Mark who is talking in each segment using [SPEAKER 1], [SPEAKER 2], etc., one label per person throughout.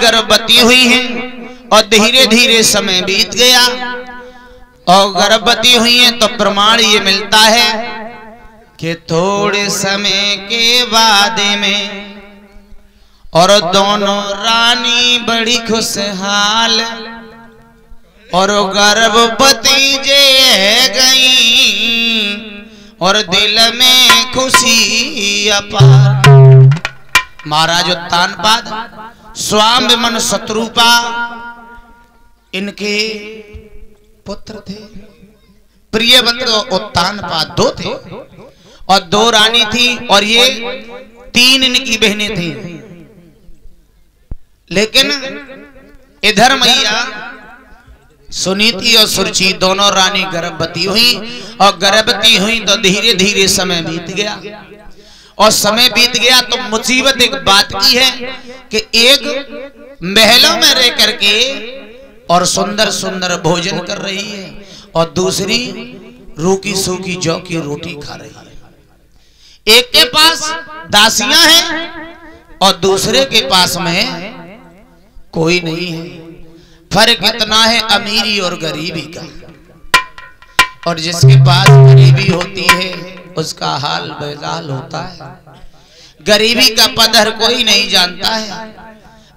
[SPEAKER 1] गर्भवती हुई हैं और धीरे धीरे समय बीत गया और गर्भवती हुई हैं तो प्रमाण ये मिलता है कि थोड़े समय के बाद में और दोनों रानी बड़ी खुशहाल और गर्भवती जे गई और दिल में खुशी अपार। महाराज उत्तानपाद स्वामिमन शत्रुपा इनके पुत्र थे। प्रियव्रत उत्तानपाद दो थे और दो रानी थी और ये तीन इनकी बहनें थी। लेकिन इधर मैया सुनीति और सुरुचि दोनों रानी गर्भवती हुई और गर्भवती हुई तो धीरे धीरे समय बीत गया और समय बीत गया तो मुसीबत एक बात की है कि एक महलों में रह करके और सुंदर सुंदर भोजन कर रही है और दूसरी रूखी सूखी जौ की रोटी खा रही है। एक के पास दासियां हैं और दूसरे के पास में कोई नहीं है। फर्क इतना है अमीरी और गरीबी का। और जिसके पास गरीबी होती है उसका हाल बेहाल होता है। गरीबी का पदर कोई नहीं जानता है।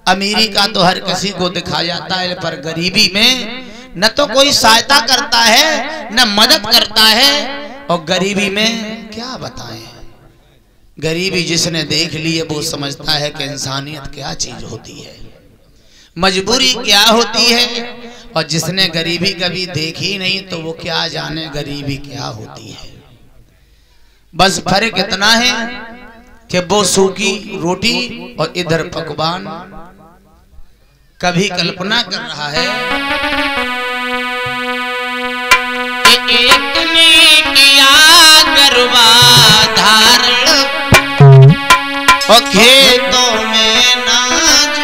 [SPEAKER 1] अमीरी का तो हर किसी को दिखा जाता है, पर गरीबी में न तो कोई सहायता करता है न मदद करता है। और गरीबी में क्या बताएं, गरीबी जिसने देख ली है वो समझता है कि इंसानियत क्या चीज होती है, मजबूरी क्या होती है। और जिसने गरीबी कभी देखी नहीं तो वो क्या जाने गरीबी क्या होती है। बस फर्क इतना है कि वो सूखी रोटी और इधर पकवान। कभी कल्पना कर रहा है कि एक ने किया गर्भाधारण और खेतों में नाज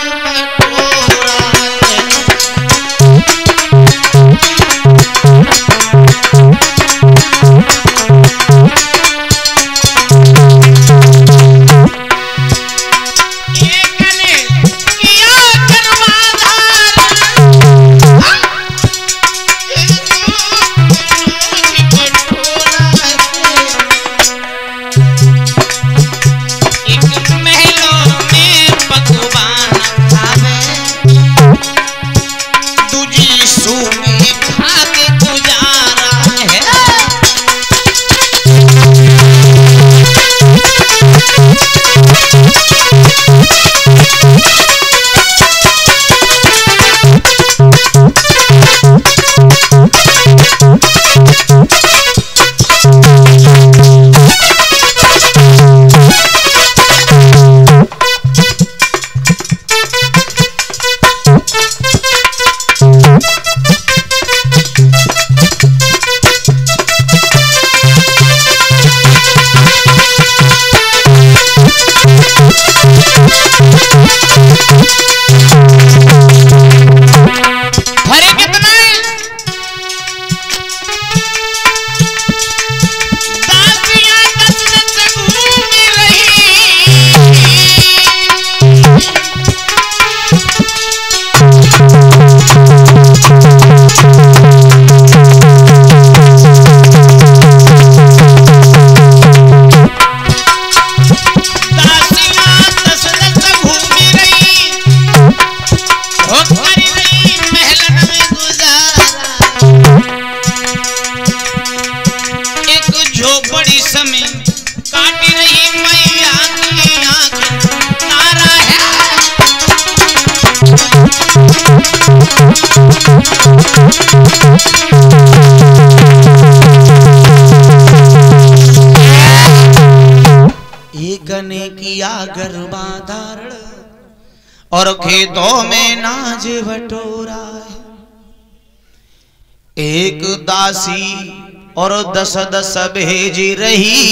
[SPEAKER 1] गर्भाधारण और खेतों में नाज बटोरा है। एक दासी और 10 भेज रही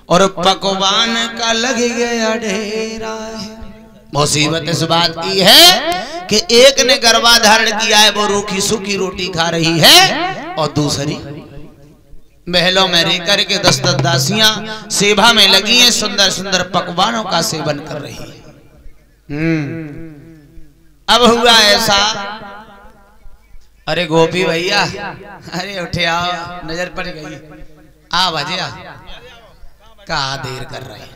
[SPEAKER 1] और पकवान का लग गया ढेरा है। मुसीबत इस बात की है कि एक ने गर्भाधारण किया है, वो रूखी सूखी रोटी खा रही है और दूसरी महलों में रह करके 10 दासियां सेवा में लगी हैं, सुंदर सुंदर पकवानों का सेवन कर रही है। अब हुआ ऐसा, अरे गोपी भैया, अरे उठे आओ, नजर पड़ गई, आ भजिया, कहा देर कर रहे हैं।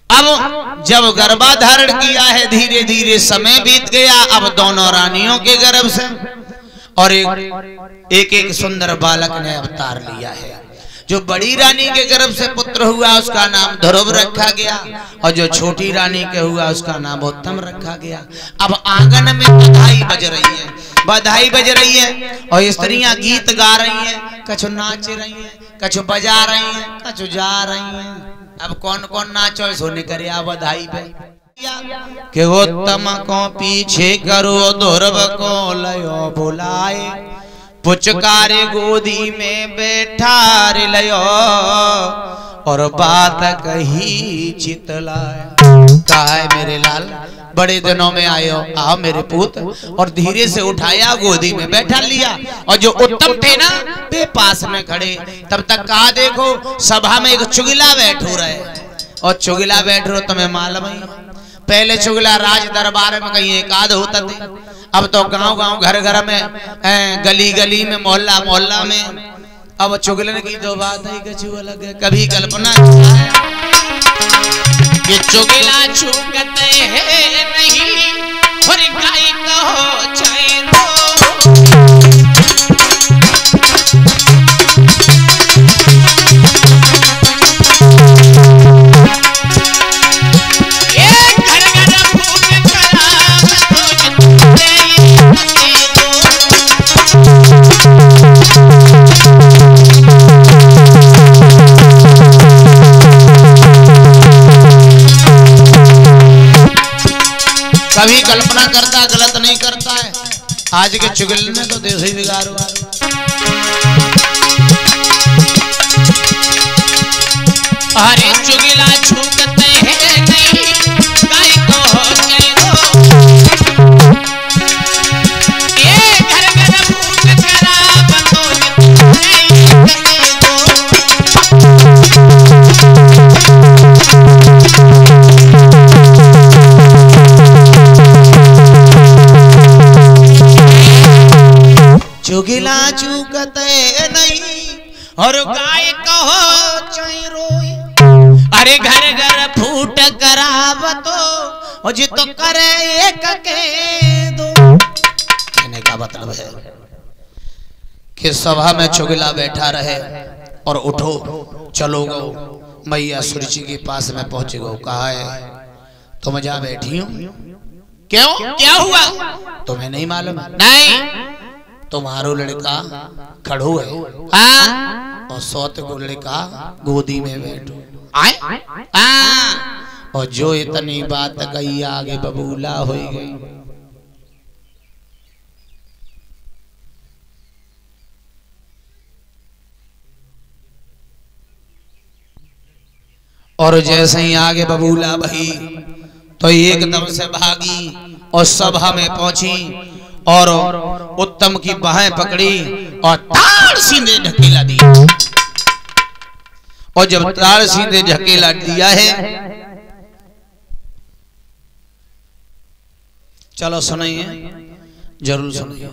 [SPEAKER 1] अब जब गर्भाधारण किया है, धीरे धीरे समय बीत गया। अब दोनों रानियों के गर्भ से और एक एक सुंदर बालक ने अवतार लिया है। जो बड़ी रानी के गर्भ से पुत्र हुआ उसका नाम ध्रुव रखा गया, और जो छोटी रानी के हुआ उसका नाम उत्तम रखा गया। अब आंगन में बधाई बज रही है, बधाई बज रही है, और स्त्रियां गीत गा रही हैं, कछु नाच रही हैं, कछु बजा रही हैं, कछु जा रही हैं। अब कौन कौन नाचो सोने करे बधाई पे के उत्तम को पीछे करो, ध्रुव को लयो बुलाए, पुचकारे गोदी में बैठा रे लयो, और बात कही चितलाए। कहा है मेरे लाल, बड़े दिनों में आए हो, आओ मेरे पुत्र, और धीरे से उठाया, गोदी में बैठा लिया। और जो उत्तम थे ना वे पास में खड़े। तब तक कहा देखो सभा में एक चुगला बैठो रहे, और चुगला बैठ रो तुम्हें मालूम है, पहले चुगला राज दरबार में कहीं एक आध होता थे, अब तो गांव गांव घर घर में, गली गली में, मोहल्ला मोहल्ला में। अब चुगलन की जो बात है कछु अलग है। कभी कल्पना ये चुगला चुगते हैं नहीं, और गाय कहो चाहे कभी कल्पना करता गलत नहीं करता है। आज के चुगल ने तो देश ही बिगाड़ हुआ। अरे चुगला छूटते हैं नहीं, गाय को ये घर घर भूख खराब तो चुगला चूकते नहीं, और गाय कहो चाहे रोए। अरे घर घर फूट करावतो, और जी तो करे एक के दो। कहने का मतलब है कि सभा में चुगला बैठा रहे, और उठो चलो गो मैया सुरची के पास में पहुंचे गो। कहा है तुम जा बैठी हो, क्यों क्या हुआ तुम्हें नहीं मालूम? नहीं, तुम्हारो लड़का खड़ो है, और सौत को लड़का गोदी में बैठो आए, और जो इतनी बात कही आगे बबूला हो गई। और जैसे ही आगे बबूला भई तो एकदम से भागी और सभा में पहुंची, और उत्तम की बाहें पकड़ी और ताड़ सीधे ढकेला दिया। और जब ताड़ सीधे ढकेला दिया है, चलो सुनिए, जरूर सुनिए।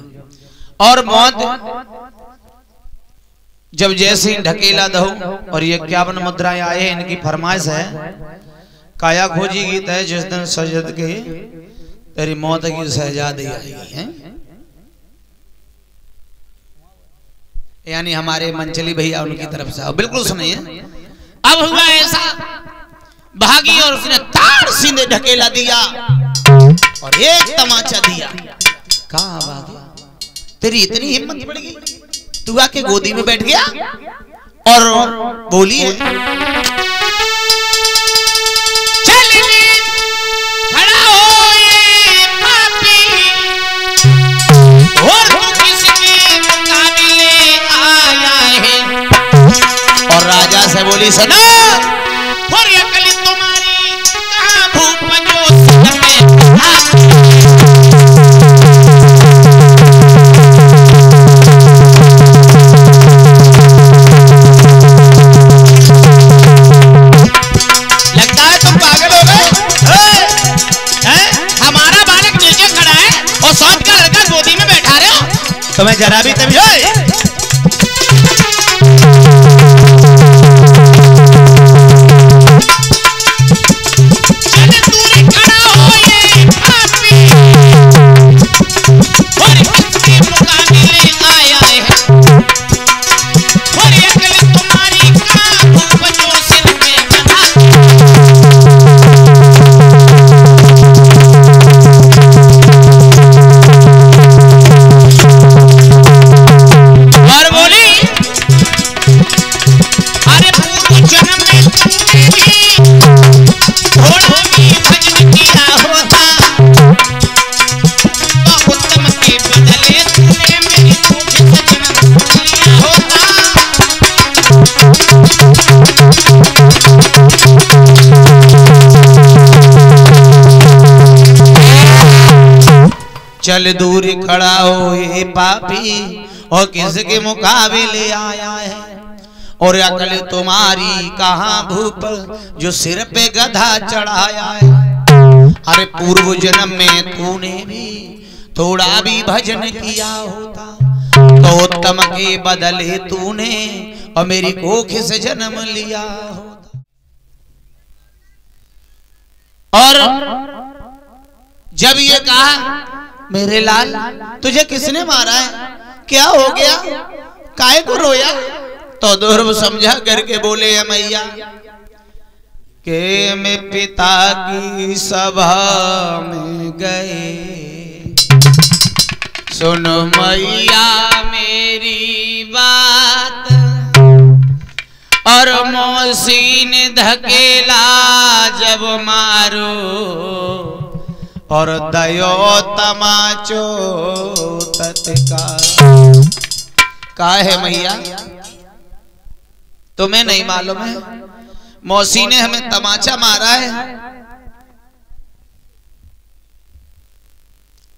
[SPEAKER 1] और मौत जब जैसे ही ढकेला दो, और ये 51 मुद्राएं आए, इनकी फरमाइश है, काया खोजी गीत है, जिस दिन सजद के तेरी मौत की शहजादी आई है। यानी हमारे मंचली भैया उनकी तरफ से। बिल्कुल सुनिए। अब हुआ ऐसा, भागी और उसने ताड़ सीधे ढकेला दिया और एक तमाचा दिया। कहा भागी, तेरी इतनी हिम्मत पड़ गई, तू आके गोदी में बैठ गया और बोली है, खड़ा हो पापी, और तू किसके मुकाबले आया है? और राजा से बोली, सुनो, और ये कली तुम्हारी कहाँ भूख पंजो लगता है तुम पागल हो गए। हमारा बालक तुम्हें जरा भी तभी चल दूर खड़ा हो ये पापी और किसके मुकाबले आया है और अकल तुम्हारी कहाँ भूप जो सिर पे गधा चढ़ाया है। अरे पूर्व जन्म में तूने भी थोड़ा भी भजन किया होता तो उत्तम के बदले तूने और मेरी कोख से जन्म लिया होता। और जब ये कहा मेरे लाल तुझे किसने मारा है, क्या हो गया, काहे को रोया, तो ध्रुव समझा करके बोले मैया के मैं पिता की सभा में गए, सुन मैया मेरी बात, और मौसी ने धकेला जब मारो और दयो तमाचो तत्काल। का है मैया तुम्हें नहीं मालूम है, मौसी ने हमें तमाचा मारा है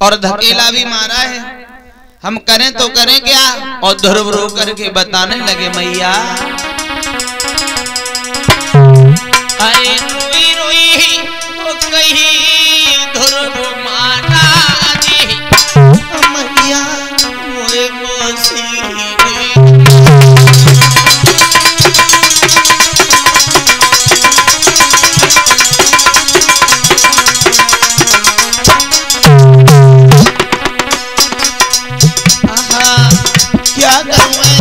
[SPEAKER 1] और धकेला भी मारा है, हम करें तो करें क्या। और ध्रुव रो करके बताने लगे मैया अरे रोई रोई वो कही ध्रुव मारा जी मैया मोए मौसी क्या करूं मैं,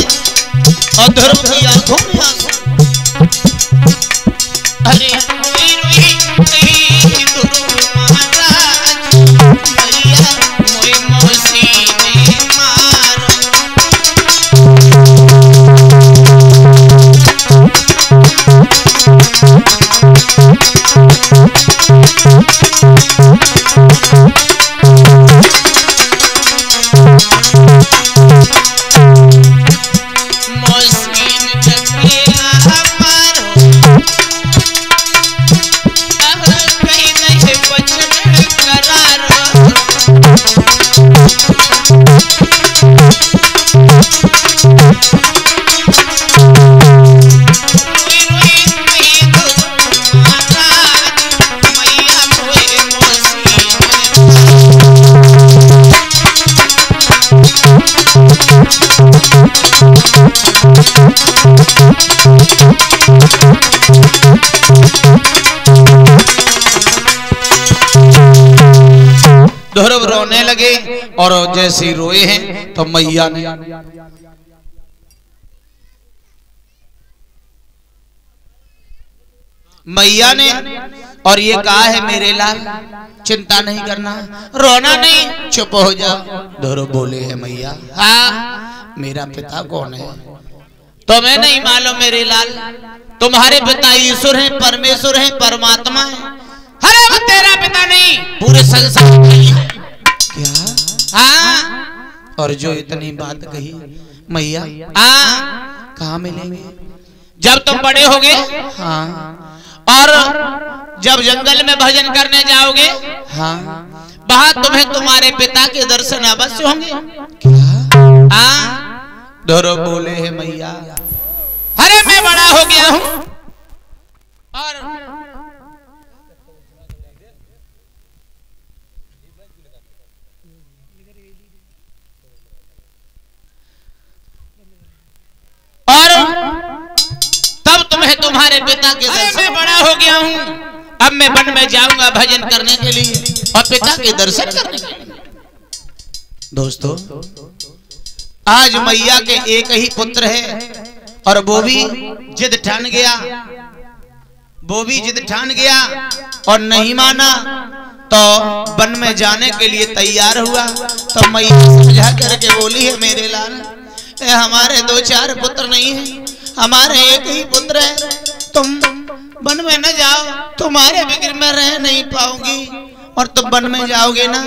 [SPEAKER 1] और ध्रुव की आंखों में आंसू, अरे रोई रोई ध्रुव महाराज मैया मोए मौसी ने मारो। ध्रुव रोने लगे और जैसे रोए हैं तो मैया ने और ये कहा है मेरे लाल चिंता नहीं करना, रोना नहीं, चुप हो जाओ। ध्रुव बोले है मैया हाँ मेरा पिता कौन है, तुम्हें नहीं मालूम मेरे लाल, तुम्हारे पिता ईश्वर हैं, परमेश्वर हैं, परमात्मा है। अरे वो तेरा पिता नहीं पूरे संसार है। क्या हाँ, और जो इतनी बात कही मैया हाँ कहाँ मिलेंगे, जब तुम बड़े होगे हाँ, और जब जंगल में भजन करने जाओगे हाँ, वहां तुम्हें तुम्हारे पिता के दर्शन अवश्य होंगे। क्या हाँ, ध्रुव बोले है मैया अरे मैं बड़ा हो गया हूं और और तब तुम्हें तुम्हारे पिता के दर्शन, मैं बड़ा हो गया हूं, अब मैं वन में जाऊंगा भजन करने के लिए और पिता के दर्शन करने के लिए। दोस्तों, आज मैया के एक ही पुत्र है और वो भी जिद ठान गया, वो भी जिद ठान गया और नहीं माना, तो वन में जाने के लिए तैयार हुआ। तो मैया समझा करके बोली है, मेरे लाल, हमारे 2-4 पुत्र नहीं है, हमारे एक ही पुत्र है, तुम वन में न जाओ, तुम्हारे बिगर में रह नहीं पाऊंगी, और तुम वन में जाओगे ना,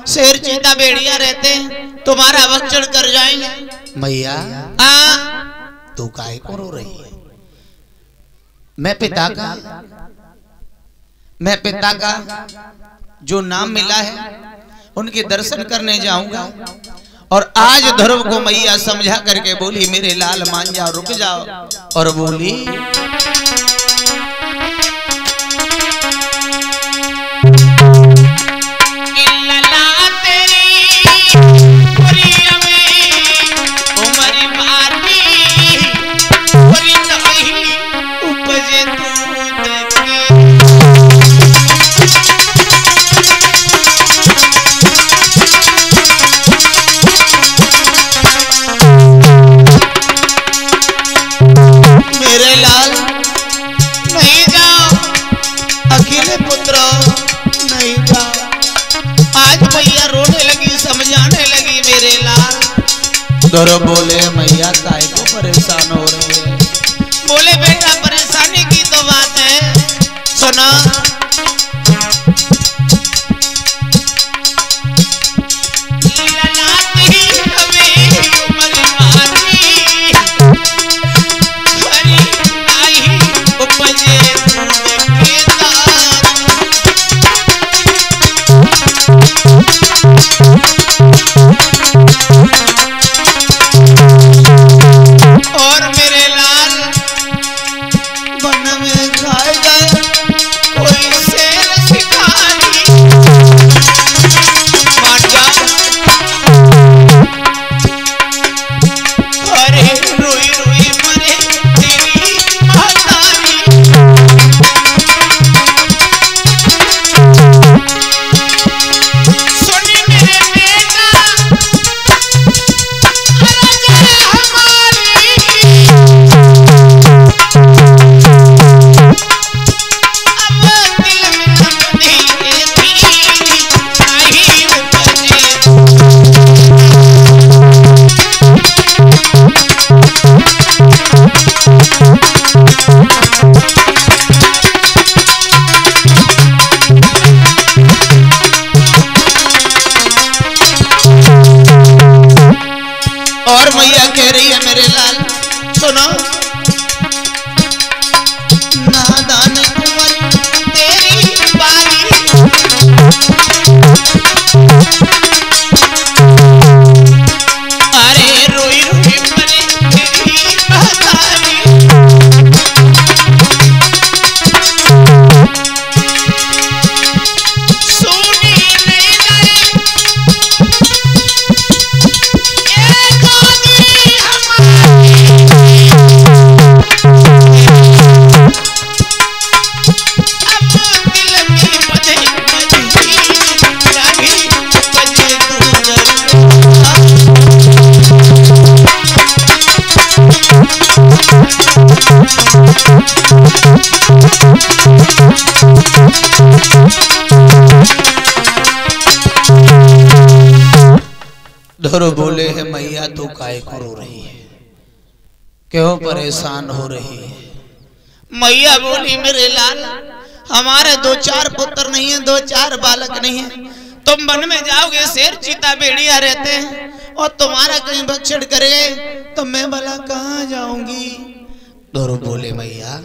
[SPEAKER 1] शेर चीता भेड़िया रहते हैं, तुम्हारा भक्षण कर जाएंगे। मैया तू काहे को रो रही है? मैं पिता का जो नाम मिला है उनके दर्शन करने जाऊंगा। और आज ध्रुव को मैया समझा करके बोली, मेरे लाल मान जाओ, रुक जाओ। और बोली, ध्रुव बोले, मैया काहे को परेशान हो रही है? बोले, बेटा परेशानी की तो बात है, सुना। और मैया कह रही है, मेरे लाल सुनो, नादान कुंवर तेरी बारी, अरे रोई रोई मरे तेरी महतारी, सोनी नहीं गए ध्रुव बोले है, मैया तू काहे को रो रही है, क्यों परेशान हो रही है? मैया बोली, मेरे लाल, हमारे 2-4 पुत्र नहीं है, 2-4 बालक नहीं है, तुम वन में जाओगे, शेर चीता भेड़िया रहते हैं, और तुम्हारा कहीं भक्षण करे तो मैं भला कहाँ जाऊंगी? ध्रुव बोले, मैया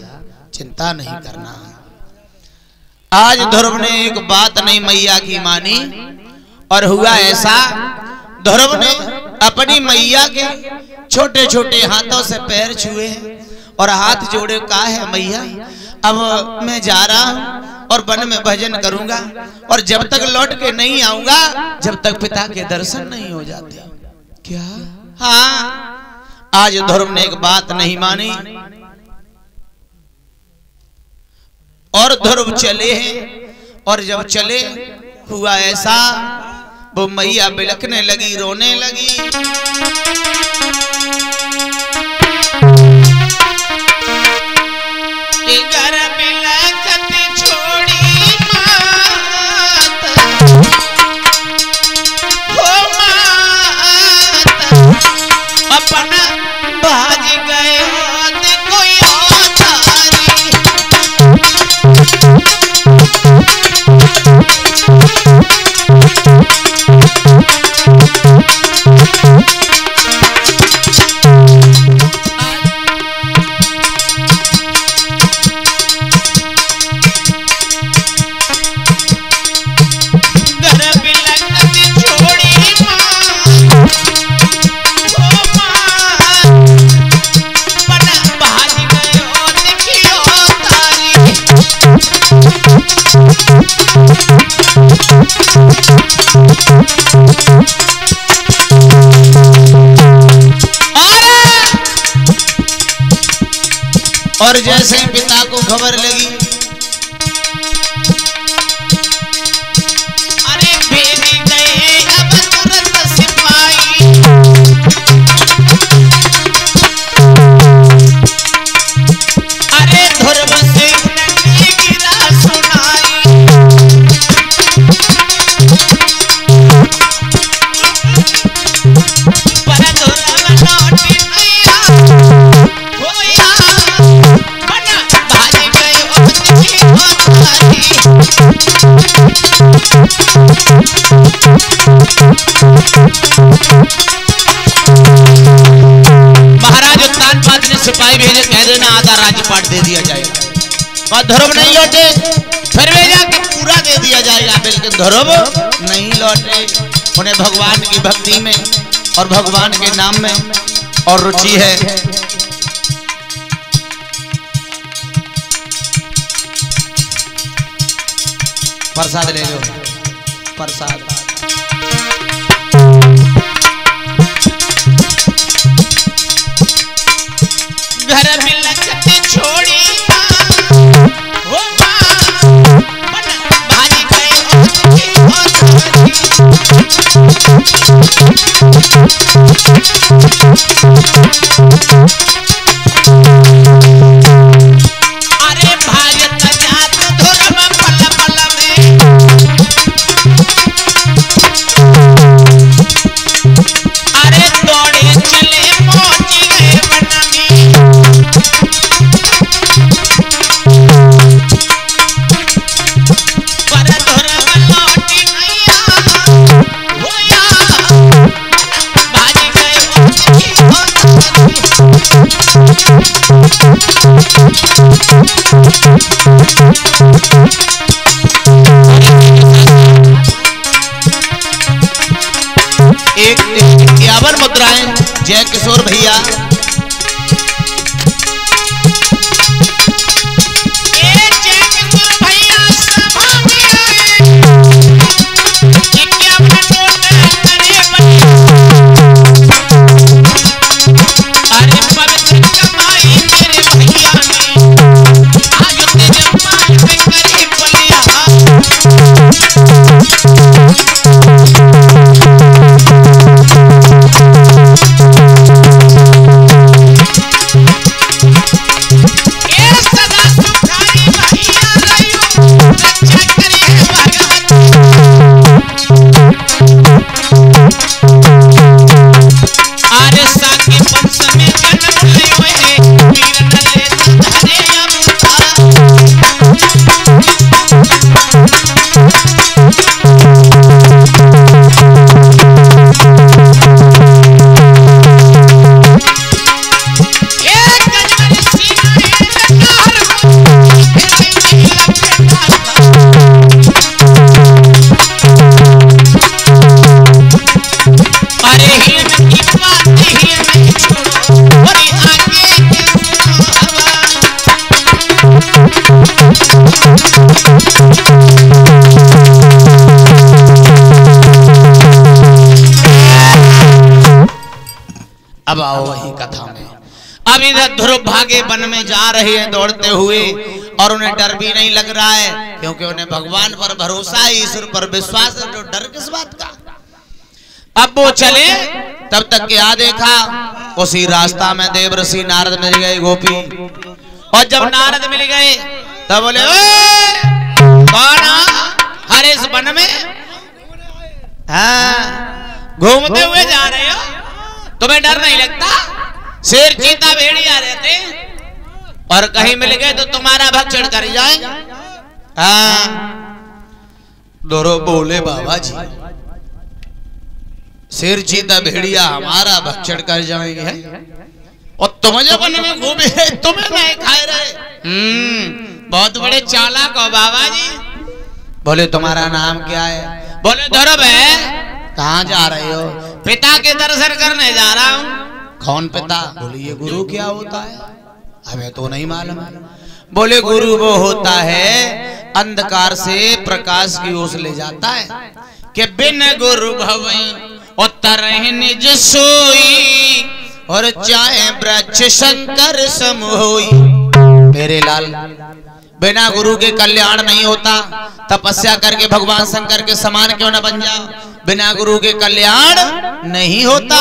[SPEAKER 1] चिंता नहीं करना। आज ध्रुव ने एक बात नहीं मैया की मानी, और हुआ ऐसा, ध्रुव ने अपनी मैया के छोटे छोटे हाथों से पैर छुए और हाथ जोड़े, कहा है, मैया अब मैं जा रहा हूं और वन में भजन करूंगा, और जब तक लौट के नहीं आऊंगा, जब तक पिता के दर्शन नहीं हो जाते। क्या? हाँ, आज ध्रुव ने एक बात नहीं मानी और ध्रुव चले हैं। और जब चले हुआ ऐसा, वो मैया बिलखने लगी, रोने लगी। घर बिलखत छोड़ी मात, हो मात, अपना भाग गए कोई और जैसे ही पिता को खबर लगी, अरे भेज गए अब तुरंत सिपाही, अरे ध्रुव से उन्हें गिरा सुनाई, पर ध्रुव लौट नहीं होया, भाग गए महाराज उत्तानपाद ने सिपाही भेजे, कह देना आधा राज्यपाट दे दिया जाएगा। और ध्रुव नहीं लौटे, फिर भेजा कि पूरा दे दिया जाएगा, लेकिन ध्रुव नहीं लौटे। उन्हें भगवान की भक्ति में और भगवान के नाम में और रुचि है। प्रसाद ले लो, प्रसाद। घर बिलखत छोड़ी हो भाग गए अरे भारत जात ध्रुव पल पल में, अरे दौड़े चले पहुंच गए वन में, पर ध्रुव लौट नहीं होया, भाग गए एक 51 मुद्राएं जय किशोर भैया। अब आओ वही कथा में। अब इधर ध्रुव भागे वन में जा रहे हैं दौड़ते हुए, और उन्हें डर भी नहीं लग रहा है, क्योंकि उन्हें भगवान पर भरोसा है, ईश्वर पर विश्वास है, तो डर किस बात का। अब वो चले, तब तक क्या देखा, उसी रास्ता में देवर्षि नारद मिल गए गोपी। और जब नारद मिल गए तब बोले, कौन हर इस वन में घूमते हुए जा रहे हो, तुम्हें डर नहीं लगता? शेर चीता भेड़िया रहते, और कहीं मिल गए तो तुम्हारा भक्षण कर जाए। दोनों बोले, बाबा जी शेर चीता भेड़िया हमारा भक्षण कर जाएंगे, और तुम जब वन में घूमे तुम्हें नहीं खाए रहे। बहुत बड़े चालाक हो बाबा जी। बोले तुम्हारा नाम क्या है? बोले ध्रुव है। कहाँ जा रहे हो? पिता के दर्शन करने जा रहा हूँ। कौन पिता? बोले ये गुरु क्या होता है? हमें तो नहीं मालूम। बोले गुरु वो होता है अंधकार से प्रकाश की ओर ले जाता है, कि बिन गुरु भवै उत्तर निज सोई, और चाहे वृक्ष शंकर सम होई। मेरे लाल, बिना गुरु के कल्याण नहीं होता। तपस्या करके भगवान शंकर के समान क्यों न बन जाओ, बिना गुरु के कल्याण नहीं होता।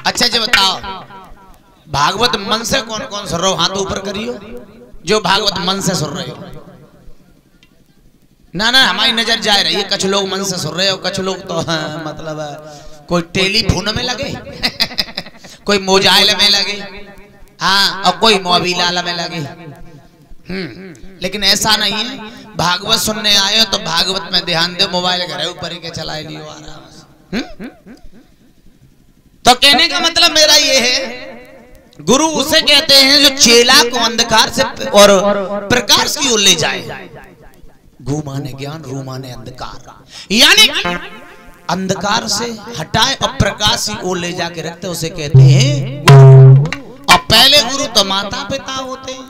[SPEAKER 1] अच्छा जी बताओ, भागवत मन से कौन कौन सुन रहे हो? हाथ ऊपर करियो जो भागवत मन से सुन रहे हो। ना ना, हमारी नजर जा रही है, कुछ लोग मन से सुन रहे हो, कुछ लोग तो मतलब कोई टेलीफोन में लगे कोई मोबाइल में लगे, हाँ, और कोई मोबाइल में लगे। लेकिन ऐसा नहीं है, भागवत सुनने आए हो तो भागवत में ध्यान दे, मोबाइल घर ऊपर के चलाए लियो आराम से। तो कहने का मतलब मेरा ये है, गुरु उसे कहते हैं जो चेला को अंधकार से और प्रकाश की ओर ले जाए। गु माने ज्ञान, रू माने अंधकार, यानी अंधकार से हटाए और प्रकाश की ओर ले जाके रखते, उसे कहते हैं गुरु। और पहले गुरु तो माता पिता होते हैं,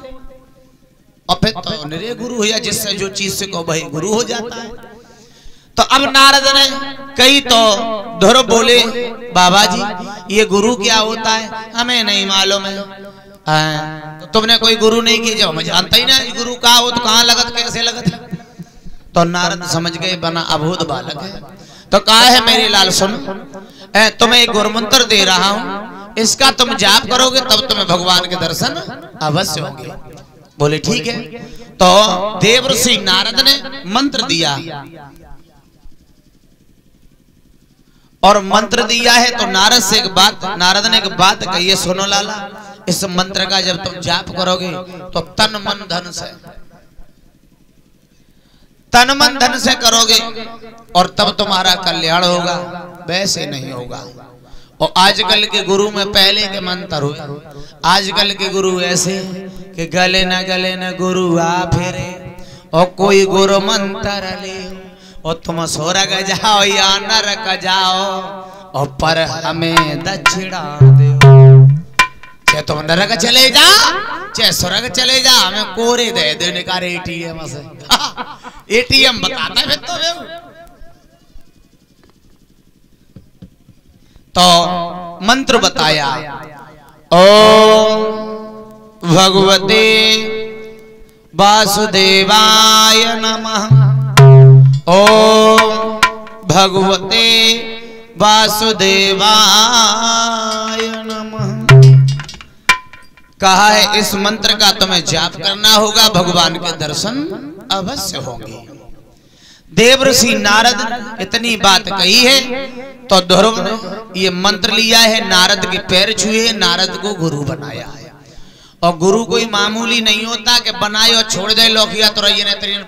[SPEAKER 1] और फिर तो निरे गुरु हो, या जिससे जो चीज से को वही गुरु हो जाता है। तो अब नारद ने कही तो ध्रुव बोले, बाबा जी ये गुरु क्या होता है? हमें नहीं मालूम है। तो तुमने कोई गुरु नहीं किया? जब मैं जानता ही ना गुरु कहा हो, तो कहाँ लगत, कैसे लगत। तो नारद समझ गए बना अभूत बालक है। तो कहा है मेरे लाल सुन, तुम्हें एक गुरु मंत्र दे रहा हूं, इसका तुम जाप करोगे तब तुम्हें भगवान के दर्शन अवश्य होंगे। बोले ठीक है। तो देवर्षि नारद ने मंत्र दिया, और मंत्र दिया है तो नारद से नारद ने एक बात कही है, सुनो लाला, इस मंत्र का जब तुम जाप करोगे तो तन मन धन से करोगे, और तब तुम्हारा कल्याण होगा, वैसे नहीं होगा। और आजकल के गुरु में पहले के मंत्र हुए, आजकल के गुरु ऐसे कि गले न गुरु आ फिरे, और कोई गुरु मंत्र ले, और तुम स्वर्ग जाओ या नरक जाओ, और पर हमें दक्षिणा दो। चाहे तुम नरक चले जा, चाहे स्वर्ग चले जा, हमें कोरे दे देने का एटीएम से। एटीएम बताता है फिर तो मंत्र बताया, ओम भगवते वासुदेवाय नमः, ओम भगवते वासुदेवाय नमः। कहा है इस मंत्र का तुम्हें जाप करना होगा, भगवान के दर्शन अवश्य होंगे। देवर्षि नारद इतनी बात कही है तो ध्रुव ने ये मंत्र लिया है, नारद के पैर छुए, नारद को गुरु बनाया है। और गुरु कोई मामूली नहीं होता कि बनाए और छोड़ दे लोकिया तो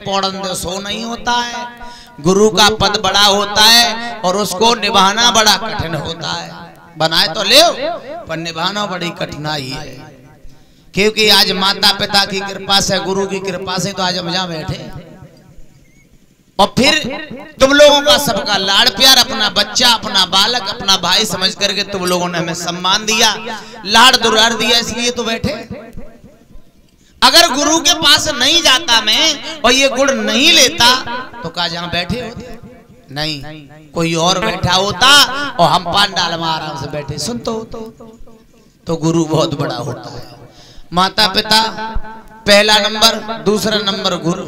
[SPEAKER 1] पौड़न दे, सो नहीं होता है। गुरु का पद बड़ा होता है और उसको निभाना बड़ा कठिन होता है। बनाए तो ले, पर निभाना बड़ी कठिनाई है, क्योंकि आज माता पिता की कृपा से, गुरु की कृपा से तो आज हम यहाँ बैठे। और फिर तुम लोगों का सबका लाड़ प्यार, अपना बच्चा, अपना बालक, अपना भाई समझ करके तुम लोगों ने हमें सम्मान दिया, लाड़ दुलार दिया, इसलिए तो बैठे। अगर गुरु के पास नहीं जाता मैं और ये गुण नहीं लेता तो कहा जहां बैठे होते? नहीं, कोई और बैठा होता और हम पांडाल में आराम से बैठे सुनते हो। तो गुरु बहुत बड़ा होता है। माता पिता पहला नंबर, दूसरा नंबर गुरु।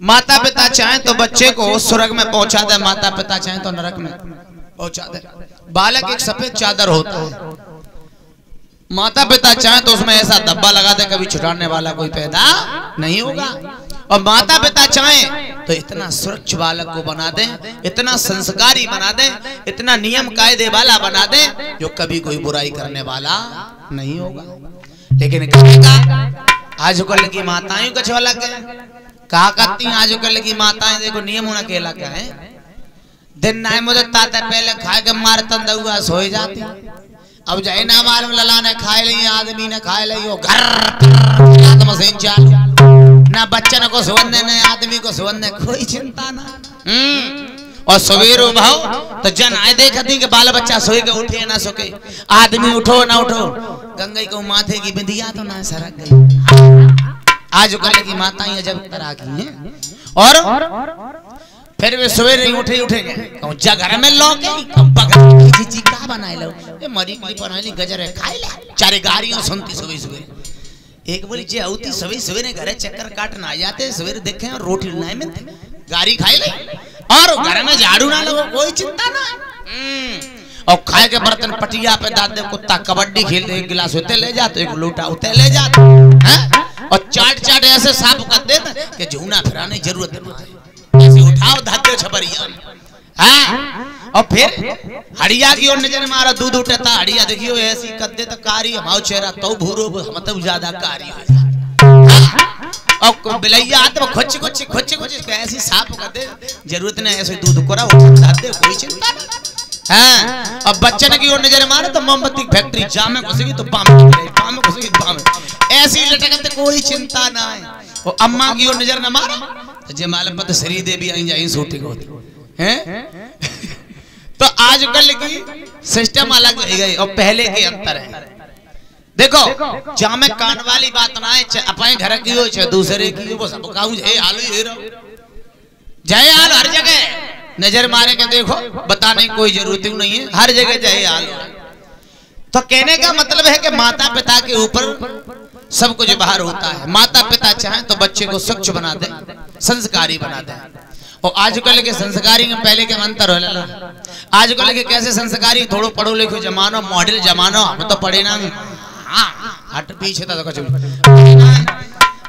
[SPEAKER 1] माता पिता चाहे तो बच्चे को स्वर्ग में पहुंचा दे, माता पिता चाहे तो नरक में पहुंचा दे। बालक एक सफेद चादर होता है, माता पिता चाहे तो उसमें ऐसा धब्बा लगा दे कभी छुड़ाने वाला कोई पैदा नहीं होगा। और माता पिता चाहे तो इतना स्वच्छ बालक को बना दे, इतना संस्कारी बना दे, इतना नियम कायदे वाला बना दे जो कभी कोई बुराई करने वाला नहीं होगा। लेकिन आजकल की माताएं कुछ अलग है। कहा करती हैं आजकल की माताएं, देखो नियम होना के अलग है। दिन ना मुझे ताते पहले खाए के मार तंदुआ सोई जाती। अब जाए ना मालूम लला ने खाए ली, आदमी ने खाए ली, वो घर मशीन चालू, ना बच्चन को सुवरने न आदमी को सुवरने, कोई चिंता ना। और सवेरे भाव तो जन आए देखती कि बाल बच्चा सोए के उठे ना सोके, आदमी उठो ना उठो, गंगा को माथे की बिंदिया तो ना सरक गई। आजकल की माताएं अजब तरह की हैं। और फिर वे सवेरे उठे उठेंगे जा घर में लौके जी का बनाए लो, ये मरी की बनाई गजर है खाए ले, चारे गाड़ियां सुनती सुबह सुबह। एक बोली जे आउती सवेरे सवेरे घरे चक्कर काटना आ जाते, सवेरे देखे और रोटी नहीं मिलती, गाड़ी खाई ले और घर में झाड़ू ना लगो, कोई चिंता ना। और खाए के बर्तन पटिया पे दाद दे, कुत्ता कबड्डी खेल दे, एक गिलास होते ले जाते, एक लोटा होते ले जाते हैं, और चाट चाट ऐसे साफ कर देते कि झूना फिराने की जरूरत नहीं, ऐसे उठाओ धाते छपरिया। हाँ, और फिर हड़िया की ओर नजर मारा, दूध उठता हड़िया देखियो ऐसी कर दे तो कारी हमारा चेहरा तो भूरो मतलब ज्यादा कारी हो जाता। और बिलैया तो खुच खुच खुच खुच ऐसी साफ कर दे, जरूरत नहीं ऐसे दूध कोरा उठाते, कोई चिंता नहीं। हाँ, अब बच्चन की ओर नजर मारे तो मोमबत्ती फैक्ट्री जामे घुसेगी तो पाम घुसेगी पाम, ऐसी लटकते कोई चिंता ना है। और अम्मा की ओर नजर न मारे तो जे मालूम पता श्री देवी आई जाई शूटिंग होती हैं। तो आजकल की सिस्टम अलग हो गई और पहले के अंतर है। देखो जामे कान वाली बात ना है, अपने घर की हो चाहे दूसरे की हो, वो सब काऊ है आलू हे रहो जय आल हर जगह नजर मारे के देखो, बताने की कोई जरूरत ही नहीं है, हर जगह जय आल। तो कहने का मतलब है कि माता पिता के ऊपर सब कुछ बाहर होता है। माता पिता चाहें तो बच्चे को स्वच्छ बना दे, संस्कारी बना दे। और आजकल के संस्कारी में पहले के अंतर हो, आजकल के कैसे संस्कारी, थोड़ो पढ़ो लिखो जमानो, मॉडल जमानो, हम तो पढ़े ना हट पीछे था तो कुछ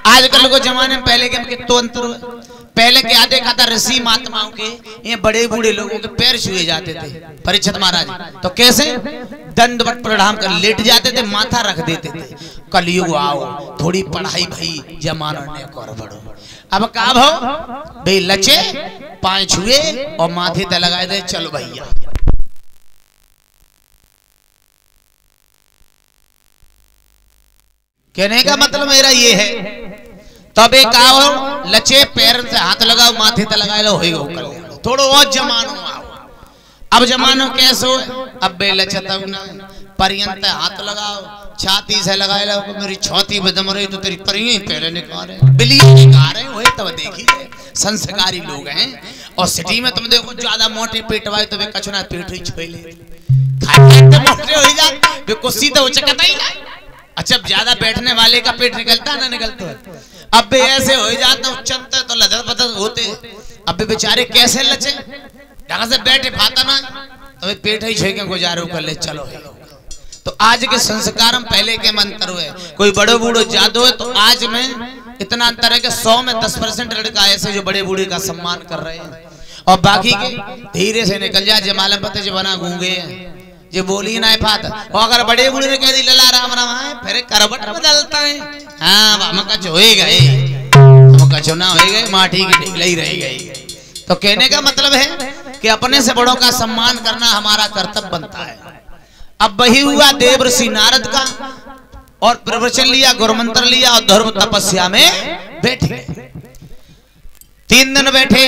[SPEAKER 1] आजकल को जमाने में पहले के तो अंतर हुआ। पहले क्या देखा था, ऋषि महात्माओं के ये बड़े बूढ़े लोगों के पैर छुए जाते थे। परीक्षित महाराज तो कैसे दंडवत प्रणाम कर लेट जाते थे, माथा रख देते थे। कलयुग आओ, थोड़ी पढ़ाई भई जमाना ने कर बढ़ो। अब का भाव बे लचे पांव छुए और माथे ते लगाए दे, चलो भैया। कहने का मतलब मेरा ये है, तब एक आओ लचे पैर से हाथ लगाओ, माथे ते लगाए लो, होइगो कल्याण। थोड़ो और जमानो आओ। अब जमानो कैसो है, अब बे लचे तब ना पर्यंत हाथ लगाओ, छाती से लगाए लो, मेरी छाती बदम रही तो तेरी परियां पहले निकाल रहे, बिल्ली निकाल रहे हो, तब देखिए संस्कारी लोग हैं। और सिटी में तुम देखो ज्यादा मोटे पेट वाले तो वे कचना पेट ही छोड़ ले, खाते तो मोटे हो जाते, वे कुर्सी तो उचकता ही ना। अच्छा ज्यादा बैठने वाले का पेट निकलता ना निकलता है। अब भी ऐसे हो जाता, चलते तो लदर बदर होते। अब भी बेचारे कैसे लचे, ढंग से बैठे पाता ना, तो पेट ही छोड़ के गुजारो कर ले, चलो। तो आज के संस्कार में पहले के मंत्र हुए, कोई बड़े बूढ़े जादू है तो आज में इतना अंतर है कि 100 में 10% लड़का ऐसे जो बड़े बूढ़े का सम्मान कर रहे हैं, और बाकी के धीरे से निकल जाए। जमालम पते जो बना गूंगे हैं, जो बोली ना पाता, और अगर बड़े बूढ़े ने कह दी लला राम राम है, फिर करवट बदलता है। हाँ हमका हो गए, हमका चुना हो गए, माटी की ढीला ही रह गई। तो कहने का मतलब है कि अपने से बड़ों का सम्मान करना हमारा कर्तव्य बनता है। अब वही हुआ देव ऋषि नारद का, और प्रवचन लिया, गुरुमंत्र लिया और धर्म तपस्या में बैठे। 3 दिन बैठे,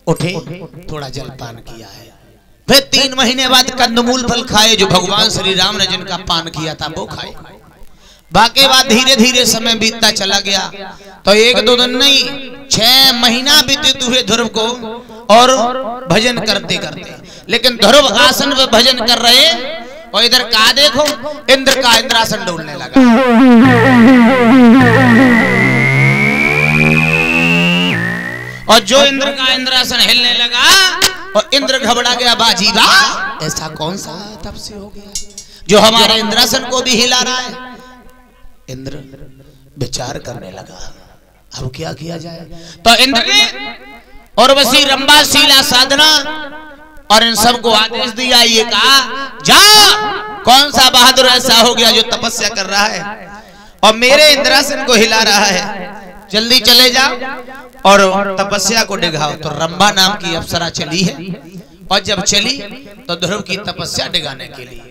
[SPEAKER 1] उठे, थोड़ा जलपान किया है, फिर 3 महीने बाद कंदमूल फल खाए, जो भगवान श्री राम ने जिनका पान किया था वो खाए। बाकी बाद धीरे धीरे समय बीतता चला गया, तो 1-2 दिन नहीं 6 महीना बीते हुए ध्रुव को, और भजन करते करते, लेकिन ध्रुव आसन पे भजन कर रहे और इधर का देखो इंद्र का इंद्रासन डोलने लगा। और जो इंद्र का इंद्रासन हिलने लगा और इंद्र घबरा गया, बाजी बा ऐसा कौन सा तब से हो गया जो हमारे इंद्रासन को भी हिला रहा है। इंद्र विचार करने लगा अब क्या किया जाए। तो इंद्र ने और वसी रंबा शीला साधना और इन सबको आदेश दिया, ये कहा जाओ कौन सा बहादुर ऐसा हो गया जो तपस्या कर रहा है और मेरे इंद्रासन को हिला रहा है, जल्दी चले जाओ और तपस्या को डिगाओ। तो रंभा नाम की अप्सरा चली है और जब चली तो ध्रुव की तपस्या डिगाने के लिए,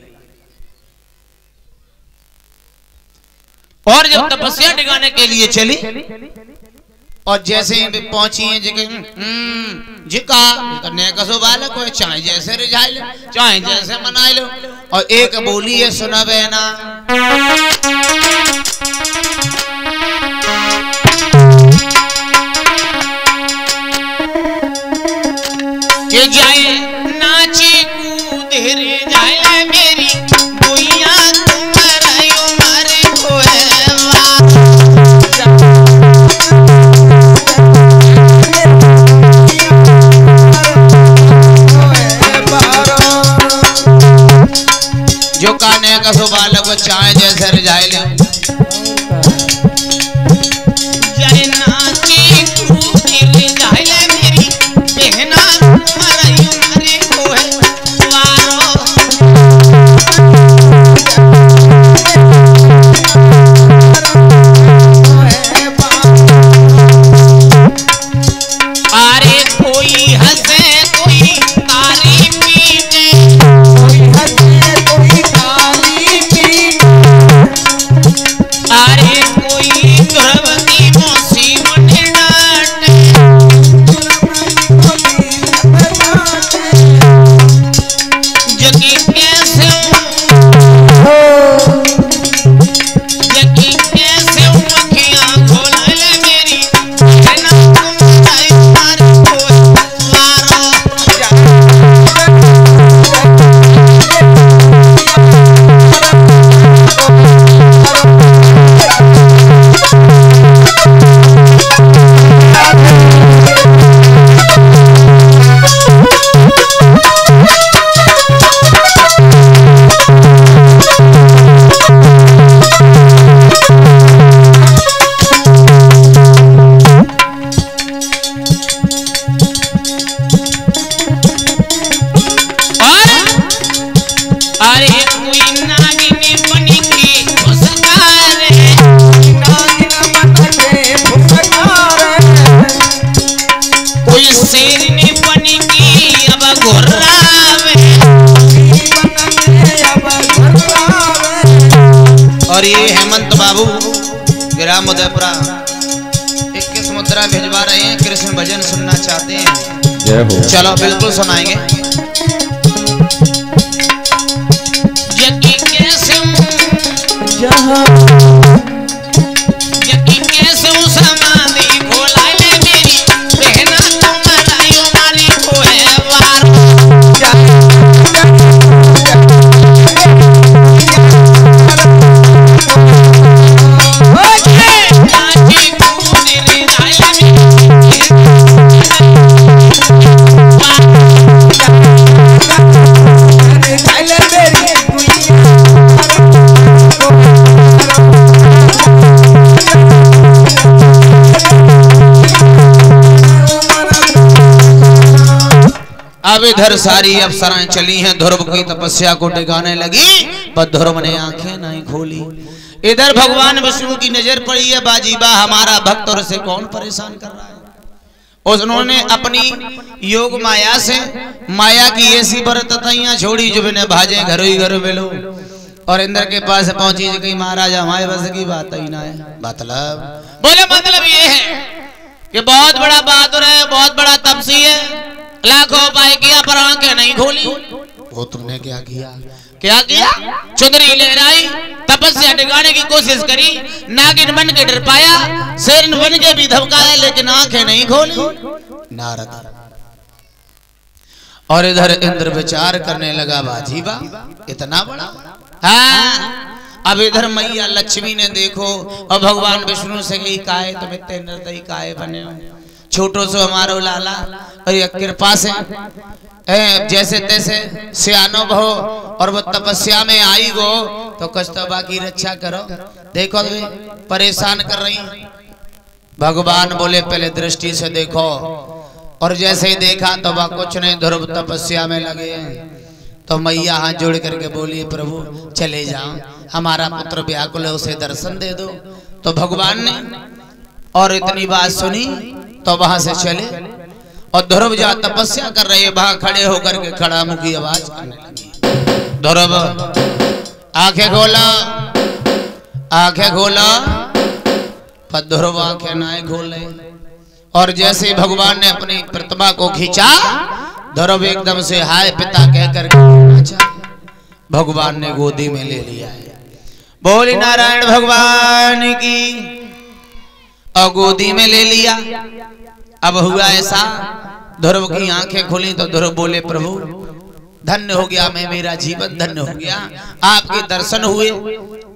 [SPEAKER 1] और जब तपस्या डिगाने के लिए चली और जैसे ही पहुंची है जिका करने का सो बालक हो, चाहे जैसे रिझाई लो चाहे जैसे मनाई लो। और एक बोली है सुना बहना, के जाए नाची कूद रे जाए मेरी बुइया तुम्हारे उमर होए जो काने का सो बालक चाहे जैसे रिझाई ले जाए नाची कूद रे जाए मेरी बहना और ये हेमंत बाबू ग्राम उदयपुरा 21 मुद्रा भिजवा रहे हैं, कृष्ण भजन सुनना चाहते हैं। चलो बिल्कुल सुनाएंगे। अब इधर सारी अप्सराएं चली हैं, ध्रुव की तपस्या को डिगाने लगी, पर ध्रुव ने आंखें नहीं खोली। इधर भगवान विष्णु की नजर पड़ी है, बाजीबा हमारा भक्त और से कौन परेशान कर रहा है। उन्होंने अपनी योग माया से माया की ऐसी बरततियां छोड़ी जो बिना भाजे घरों ही घरों मिलो, और इंद्र के पास पहुंची जो कहीं महाराज हमारे बस की बात ही ना है। मतलब बोले मतलब ये है कि बहुत बड़ा बहादुर है, बहुत बड़ा तपसी है, लाखों उपाय किया पर आंखें नहीं खोली। वो तुमने क्या किया? क्या किया? चुंदरी लहराई, तपस्या डिगाने की कोशिश करी, नागिन बन के डर पाया, शेर बन के भी धमकाया, लेकिन आंखें नहीं खोली। नारद और इधर इंद्र विचार करने लगा, बाजी बा इतना बड़ा। हाँ अब इधर मैया लक्ष्मी ने देखो और भगवान विष्णु से कही काहे तुम इतने निर्दयी काहे बने हो, छोटो से हमारो लाला और ये कृपा से जैसे तैसे सियानो भो और वो तपस्या में आई गो तो कस्तूरबा की रक्षा करो, देखो परेशान कर रही। भगवान बोले पहले दृष्टि से देखो, और जैसे ही देखा तो वह कुछ नहीं, ध्रुव तपस्या में लगे। तो मैया हाथ जोड़ करके बोली प्रभु चले जाओ, हमारा पुत्र व्याकुल है उसे दर्शन दे दो। तो भगवान ने और इतनी बात सुनी तो वहां से चले, और ध्रुव जहाँ तपस्या कर रहे वहां खड़े होकर के खड़ा मुखी आवाज करने लगी, ध्रुव आंखें खोला, आंखें खोला। पर ध्रुव आंखें ना खोले, और जैसे भगवान ने अपनी प्रतिमा को खींचा ध्रुव एकदम से हाय पिता कहकर भगवान ने गोदी में ले लिया है। बोली नारायण भगवान की, और गोदी में ले लिया। अब हुआ ऐसा ध्रुव की आंखें खुली तो ध्रुव बोले प्रभु धन्य हो गया मैं, मेरा जीवन धन्य हो गया, आपके दर्शन हुए।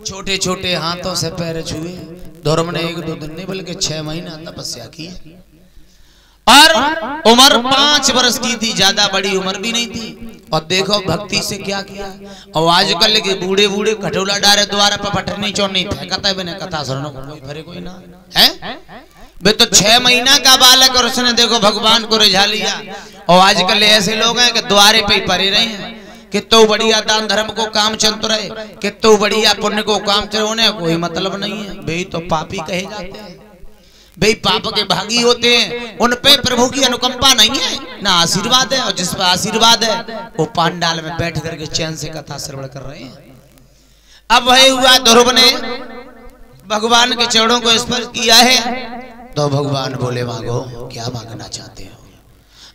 [SPEAKER 1] छोटे छोटे हाथों से पैर छुए। ध्रुव ने 1-2 दिन नहीं बल्कि 6 महीना तपस्या की, और उम्र 5 वर्ष की थी, ज्यादा बड़ी उम्र भी नहीं थी। और देखो भक्ति से क्या किया। और आजकल के बूढ़े बूढ़े खटोला डारे द्वारा पर पटनी चोर नहीं फेंकता है, मैंने कथा सुनो कोई भरे कोई ना है वे तो 6 महीना का बालक, और उसने देखो भगवान को रिझा लिया। और आजकल ऐसे लोग हैं कि द्वारे पे ही पड़े रहे हैं, कितो बढ़िया दान धर्म को काम चलते रहे, कितो बढ़िया पुण्य को काम चले, उन्हें कोई मतलब नहीं है। वे तो पापी कहे जाते हैं, वे पाप के भागी होते हैं, उन पे प्रभु की अनुकंपा नहीं है ना आशीर्वाद है। और जिस पर आशीर्वाद है वो पांडाल में बैठ करके चैन से कथा श्रवण कर रहे हैं। अब वही हुआ ध्रुव ने भगवान के चरणों को स्पर्श किया है तो भगवान बोले मांगो क्या मांगना चाहते हो।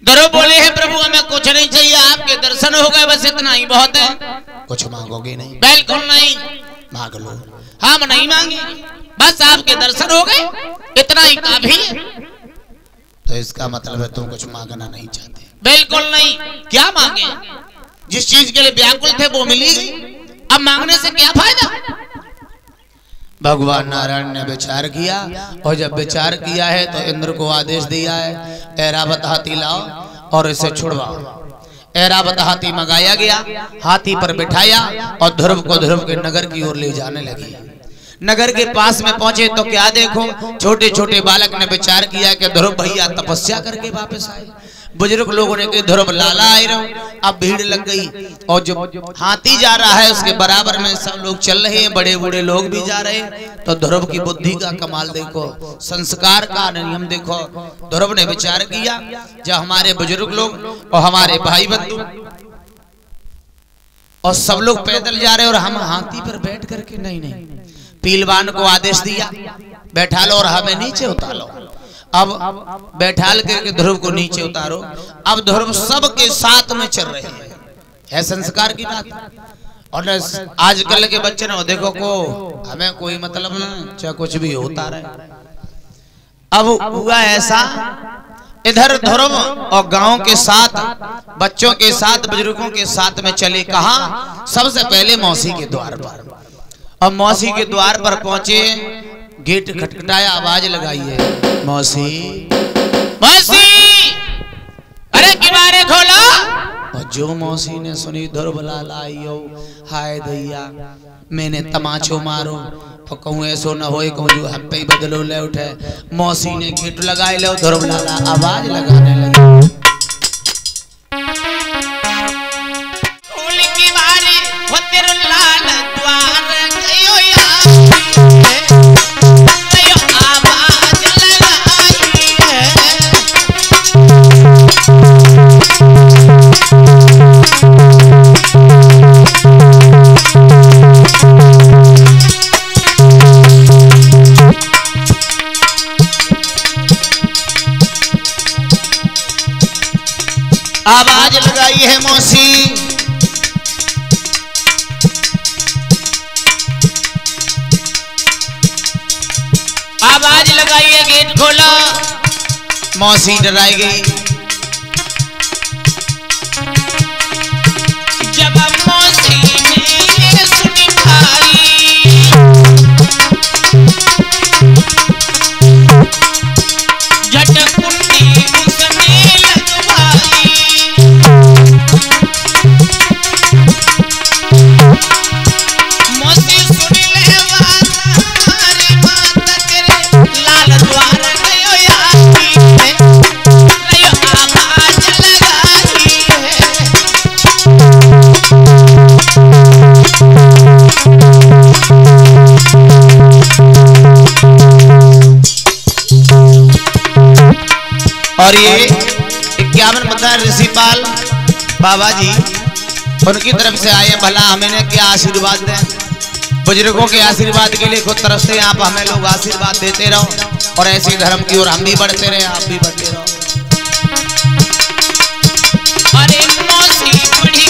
[SPEAKER 1] ध्रुव बोले हैं प्रभु हमें कुछ नहीं चाहिए, आपके दर्शन हो गए बस इतना ही बहुत है। कुछ मांगोगे नहीं? बिल्कुल नहीं। मांग लो। हम नहीं मांगे, बस आपके दर्शन हो गए इतना ही काफी है। तो इसका मतलब है तुम कुछ मांगना नहीं चाहते? बिल्कुल नहीं। क्या मांगे? जिस चीज के लिए व्याकुल थे वो मिली गई, अब मांगने से क्या फायदा। भगवान नारायण ने विचार किया, और जब विचार किया है तो इंद्र को आदेश दिया है ऐरावत हाथी लाओ और इसे छुड़वाओ। ऐरावत हाथी मंगाया गया, हाथी पर बिठाया और ध्रुव को ध्रुव के नगर की ओर ले जाने लगी। नगर के पास में पहुंचे तो क्या देखो छोटे छोटे बालक ने विचार किया कि ध्रुव भैया तपस्या करके वापस आए। बुजुर्ग लोगों ने कहा ध्रुव लाला आए रहो। अब भीड़ लग गई, और जो हाथी जा रहा है उसके बराबर में सब लोग चल रहे हैं, बड़े बूढ़े लोग भी जा रहे हैं। तो ध्रुव की बुद्धि का कमाल देखो, संस्कार का नियम देखो। ध्रुव ने विचार किया जब हमारे बुजुर्ग लोग और हमारे भाई बंधु और सब लोग पैदल जा रहे और हम हाथी पर बैठ करके नहीं, पीलवान को आदेश दिया बैठा लो और हमें नीचे उतार लो। अब बैठाल करके ध्रुव को नीचे उतारो। अब ध्रुव सबके साथ में चल रहे हैं, है संस्कार की बात। और आजकल के बच्चे ना देखो को हमें कोई मतलब ना, चाहे कुछ भी होता रहे। अब हुआ ऐसा इधर ध्रुव और गांव के साथ बच्चों के साथ बुजुर्गों के साथ में चले। कहा सबसे पहले मौसी के द्वार पर। अब मौसी के द्वार पर पहुंचे, गेट खटखटाया, आवाज लगाई है मौसी मौसी, अरे किनारे खोलो। और जो मौसी ने सुनी ध्रुव लाला आइयो, हाय दैया मैंने तमाचो मारो तो कहूँ ऐसो न होए, कहूँ जो हम पे बदलो ले उठे। मौसी ने गेट लगाए लो, ध्रुव लाला आवाज लगाने लगे। आवाज लगाई है मौसी, आवाज लगाई है गेट खोला। मौसी डराई गई। और ये 51 पत्थर ऋषिपाल बाबा जी उनकी तरफ से आए, भला हमें क्या आशीर्वाद दें। बुजुर्गों के आशीर्वाद के लिए खुद तरफ से आप हमें लोग आशीर्वाद देते रहो और ऐसे धर्म की ओर हम भी बढ़ते रहे, आप भी बढ़ते रहो। अरे मौसी बड़ी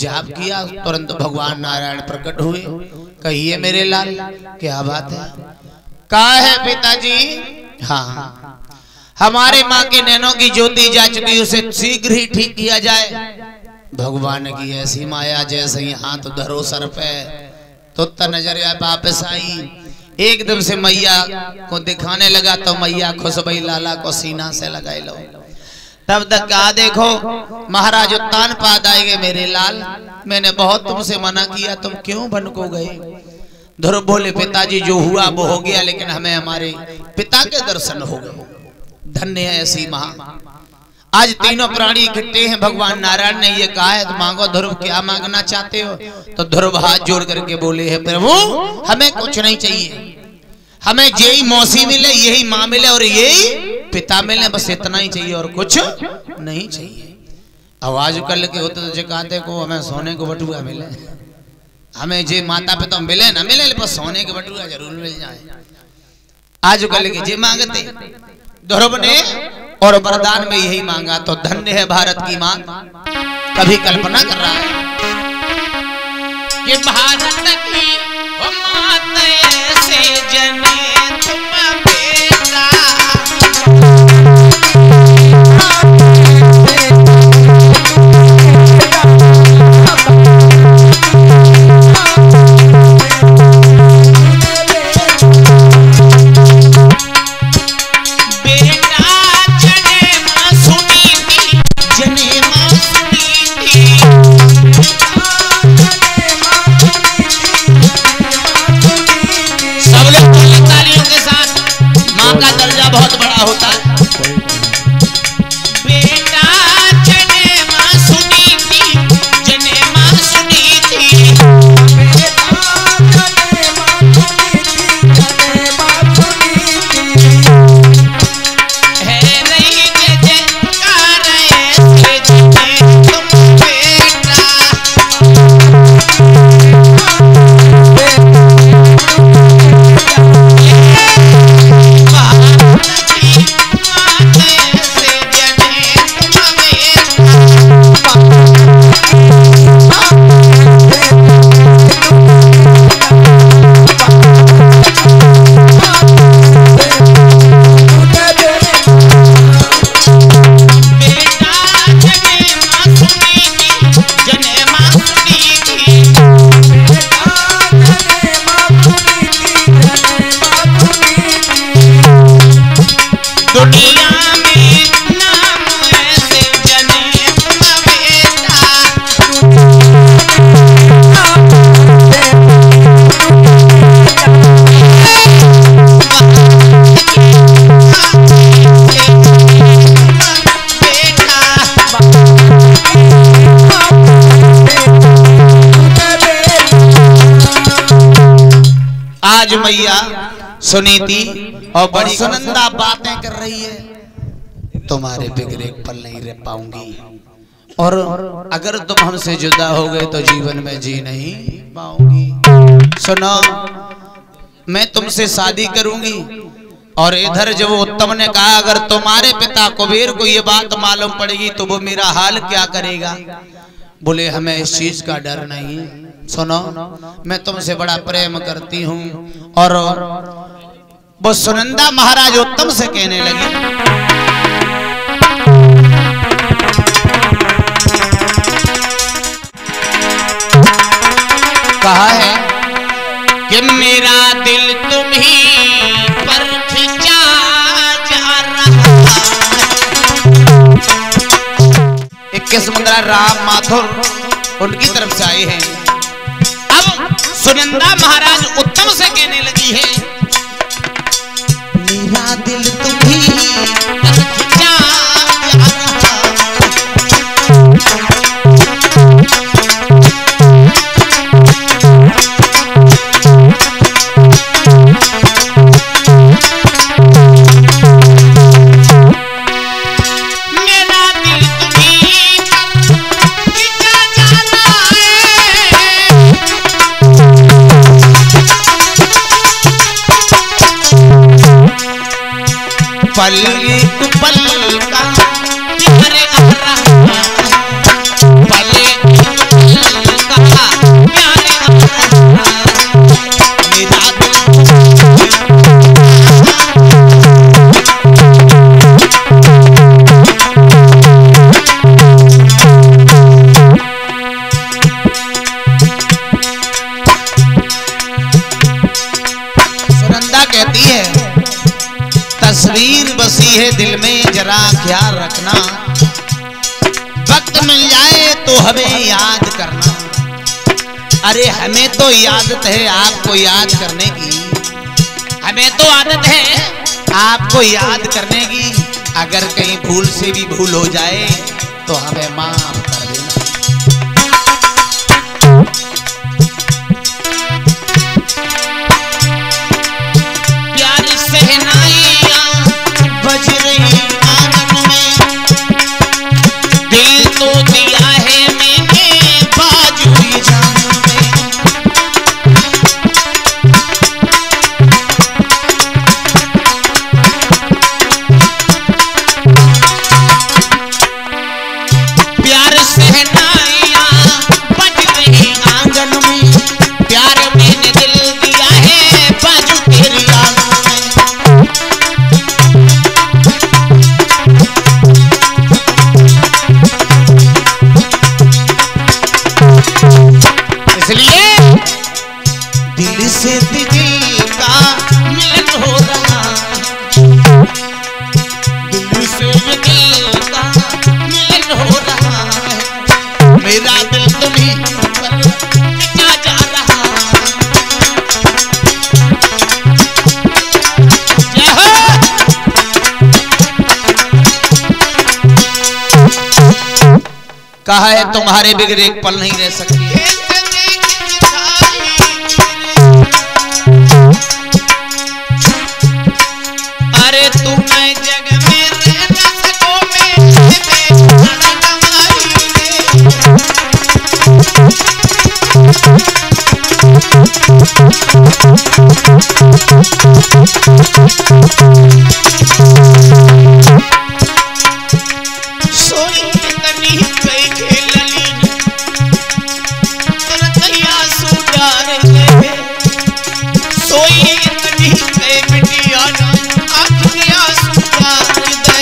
[SPEAKER 1] जाप किया, तुरंत भगवान नारायण प्रकट हुए। कहिए मेरे लाल क्या बात है? कहा है पिताजी? हाँ, हमारे माँ के नैनों की ज्योति जा चुकी, उसे शीघ्र ही ठीक किया जाए। भगवान की ऐसी माया, जैसे ही हाथ धरो सर पे तो नजर वापस आई, एकदम से मैया को दिखाने लगा तो मैया खुश भई, लाला को सीना से लगाए लो। तब तक कहा देखो महाराज उत्तान पाद आएंगे मेरे लाल, मैंने बहुत तुमसे मना किया, तुम क्यों बनको गए? ध्रुव बोले पिताजी जो हुआ वो हो गया, लेकिन हमें हमारे पिता के दर्शन हो गए। धन्य है ऐसी माँ। आज तीनों प्राणी इकट्ठे हैं, भगवान नारायण ने ये कहा है तो मांगो। ध्रुव क्या मांगना चाहते हो? तो ध्रुव हाथ जोड़ करके बोले है प्रभु हमें कुछ नहीं चाहिए, हमें यही मौसी मिले, यही माँ मिले और यही पिता मिले, बस इतना ही चाहिए और कुछ नहीं चाहिए। आवाज कल के होते तो कहते को हमें सोने को बटुआ मिले, हमें जे माता पिता मिले ना मिले, बस सोने के बटुआ जरूर मिल जाए। आज कल के जे मांगते ध्रुव ने और वरदान में यही मांगा, तो धन्य है भारत की माँ। कभी कल्पना कर रहा है कि भारत की माता ऐसे जने तुम बेटा, बहुत बड़ा होता है। बेटा जने मां सुनी थी, जने मां सुनी थी, बेटा जने मां सुनी थी, जने मां सुनी थी, है नहीं जयकार ऐसे जने तुम बेटा। आज मैया सुनीति और बड़ी सुनंदा बातें कर रही है, तुम्हारे बिगड़े एक पल नहीं रह पाऊंगी, और अगर तुम हमसे जुदा हो गए तो जीवन में जी नहीं पाऊंगी। सुनो, मैं तुमसे शादी करूंगी। और इधर जब उत्तम ने कहा अगर तुम्हारे पिता कुबेर को ये बात मालूम पड़ेगी तो वो मेरा हाल क्या करेगा? बोले हमें इस चीज का डर नहीं। सुनो, मैं तुमसे बड़ा प्रेम करती हूँ। और वो सुनंदा महाराज उत्तम से कहने लगी, कहा है कि मेरा दिल तुम्ही पर खिंचा जा रहा। 21 मुद्रा राम माथुर उनकी तरफ से आए हैं। अब सुनंदा महाराज उत्तम से कहने लगी है, मेरा दिल तुम्ही पर खिंचा जा रहा। पल एक पल का प्यार आ रहा, पल एक पल का प्यार आ रहा, मेरा सुनंदा कहती है, तस्वीर बसी है दिल में जरा ख्याल रखना, वक्त मिल जाए तो हमें याद करना। अरे हमें तो आदत है आपको याद करने की, हमें तो आदत है आपको याद करने की। अगर कहीं भूल से भी भूल हो जाए तो हमें माफ कर देना। प्यार सहनाइयां बज रही आंगन में, दिल तो दिया है मैंने बाजुई जान में। प्यार सहनाइयां बज रही आंगन में, प्यार मैंने दिल दिया है बाजू तेरी आंगन में। इसलिए दिल से दिल का मिलन हो रहा, दिल से दिल का मिलन हो रहा है, मेरा दिल तुम्ही पर खिंचा जा रहा। जय हो। कहा है तुम्हारे बिगड़ एक पल नहीं रह सकती है। अरे तुम जग में रह न सकोगे, सोई इतनी कई खेलनी तरतैया सुधार ले, सोई इतनी कई मिटिया आखिया सुधार दे।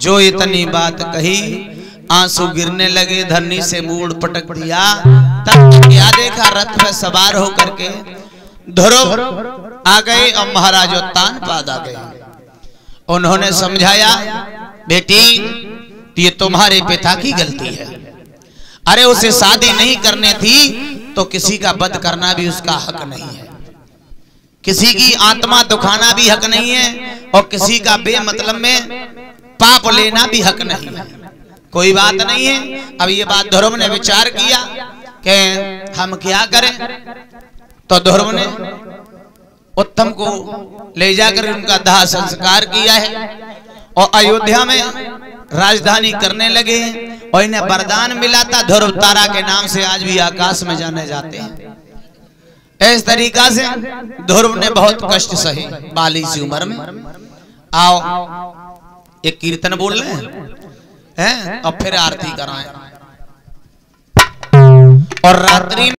[SPEAKER 1] जो इतनी बात कही आंसू गिरने लगे, धरनी से मूड पटक दिया। तब क्या देखा, रथ में सवार होकर के ध्रुव आ गए और महाराज उत्तानपाद आ गए। उन्होंने समझाया, बेटी ये तुम्हारे पिता की गलती है। अरे उसे शादी नहीं करने थी तो किसी का वध करना भी उसका हक नहीं है, किसी की आत्मा दुखाना भी हक नहीं है, और किसी का बेमतलब में पाप लेना भी हक नहीं है। कोई बात नहीं है। अब ये बात ध्रुव ने विचार किया कि हम क्या करें, तो ध्रुव ने उत्तम को ले जाकर उनका दाह संस्कार किया है और अयोध्या में राजधानी करने लगे और इन्हें वरदान मिला था ध्रुव तारा के नाम से आज भी आकाश में जाने जाते हैं। इस तरीका से ध्रुव ने बहुत कष्ट सहे बाली सी उम्र में। आओ एक कीर्तन बोल रहे हैं और फिर आरती कराएं और रात्रि